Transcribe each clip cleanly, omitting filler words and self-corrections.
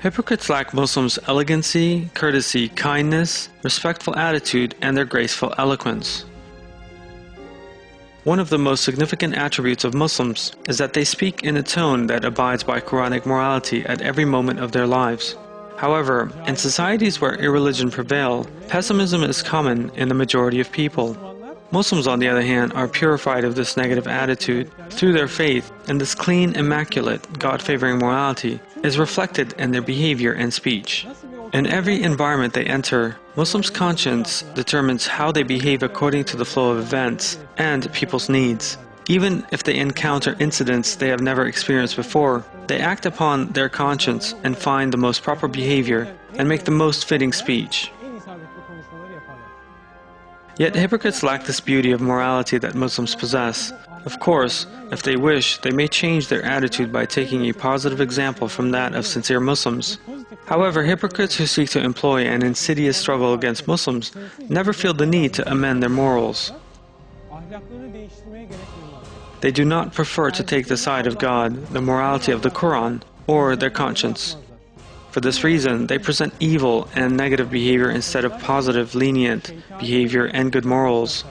Hypocrites lack Muslims' elegancy, courtesy, kindness, respectful attitude, and their graceful eloquence. One of the most significant attributes of Muslims is that they speak in a tone that abides by Quranic morality at every moment of their lives. However, in societies where irreligion prevails, pessimism is common in the majority of people. Muslims, on the other hand, are purified of this negative attitude through their faith, and this clean, immaculate, God-favoring morality is reflected in their behavior and speech. In every environment they enter, Muslims' conscience determines how they behave according to the flow of events and people's needs. Even if they encounter incidents they have never experienced before, they act upon their conscience and find the most proper behavior and make the most fitting speech. Yet hypocrites lack this beauty of morality that Muslims possess. Of course, if they wish, they may change their attitude by taking a positive example from that of sincere Muslims. However, hypocrites who seek to employ an insidious struggle against Muslims never feel the need to amend their morals. They do not prefer to take the side of God, the morality of the Quran, or their conscience. For this reason, they present evil and negative behavior instead of positive, lenient behavior and good morals.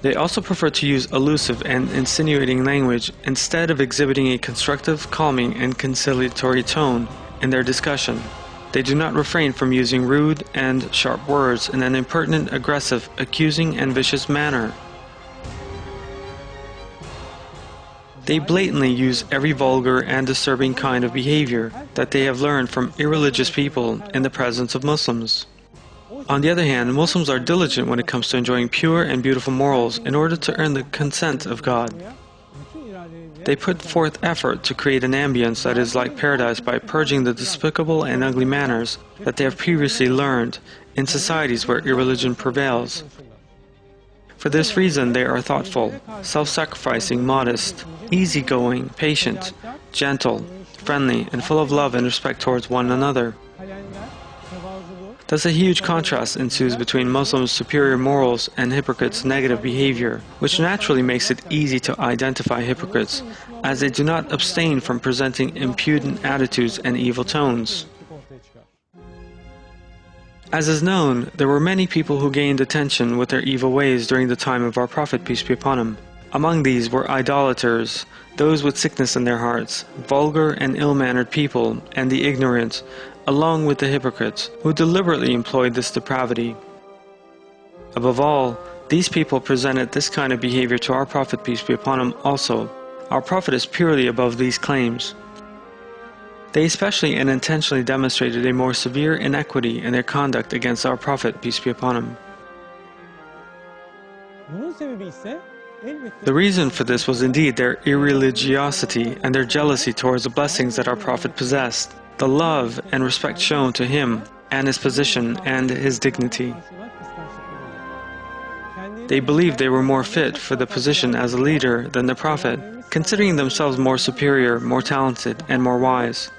They also prefer to use elusive and insinuating language instead of exhibiting a constructive, calming, and conciliatory tone in their discussion. They do not refrain from using rude and sharp words in an impertinent, aggressive, accusing, and vicious manner. They blatantly use every vulgar and disturbing kind of behavior that they have learned from irreligious people in the presence of Muslims. On the other hand, Muslims are diligent when it comes to enjoying pure and beautiful morals in order to earn the consent of God. They put forth effort to create an ambience that is like paradise by purging the despicable and ugly manners that they have previously learned in societies where irreligion prevails. For this reason, they are thoughtful, self-sacrificing, modest, easygoing, patient, gentle, friendly, and full of love and respect towards one another. Thus a huge contrast ensues between Muslims' superior morals and hypocrites' negative behavior, which naturally makes it easy to identify hypocrites, as they do not abstain from presenting impudent attitudes and evil tones. As is known, there were many people who gained attention with their evil ways during the time of our Prophet, peace be upon him. Among these were idolaters, those with sickness in their hearts, vulgar and ill-mannered people, and the ignorant, along with the hypocrites, who deliberately employed this depravity. Above all, these people presented this kind of behavior to our Prophet, peace be upon him, also. Our Prophet is purely above these claims. They especially and intentionally demonstrated a more severe inequity in their conduct against our Prophet, peace be upon him. The reason for this was indeed their irreligiosity and their jealousy towards the blessings that our Prophet possessed, the love and respect shown to him and his position and his dignity. They believed they were more fit for the position as a leader than the Prophet, considering themselves more superior, more talented, and more wise.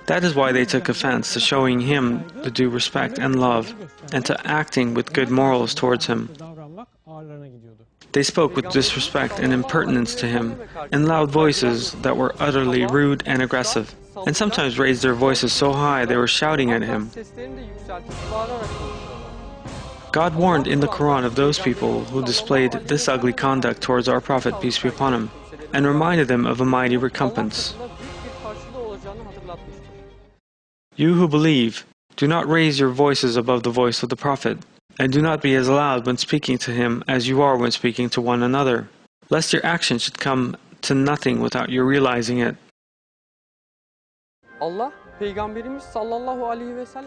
That is why they took offense to showing him the due respect and love, and to acting with good morals towards him. They spoke with disrespect and impertinence to him, in loud voices that were utterly rude and aggressive, and sometimes raised their voices so high they were shouting at him. God warned in the Quran of those people who displayed this ugly conduct towards our Prophet, peace be upon him, and reminded them of a mighty recompense. You who believe, do not raise your voices above the voice of the Prophet, and do not be as loud when speaking to him as you are when speaking to one another, lest your action should come to nothing without your realizing it.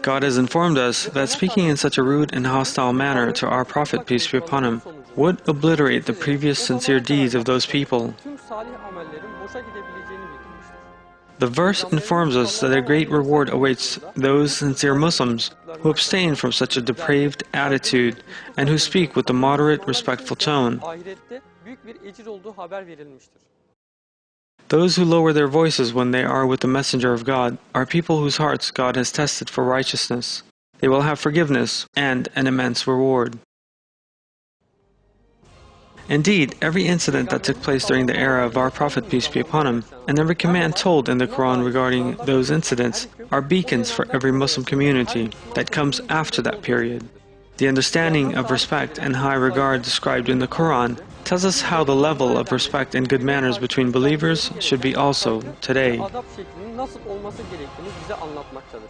God has informed us that speaking in such a rude and hostile manner to our Prophet, peace be upon him, would obliterate the previous sincere deeds of those people. The verse informs us that a great reward awaits those sincere Muslims who abstain from such a depraved attitude and who speak with a moderate, respectful tone. Those who lower their voices when they are with the Messenger of God are people whose hearts God has tested for righteousness. They will have forgiveness and an immense reward. Indeed, every incident that took place during the era of our Prophet, peace be upon him, and every command told in the Quran regarding those incidents are beacons for every Muslim community that comes after that period. The understanding of respect and high regard described in the Quran tells us how the level of respect and good manners between believers should be also today. Adab şeklinin nasıl olması gerektiğini bize anlatmaktadır.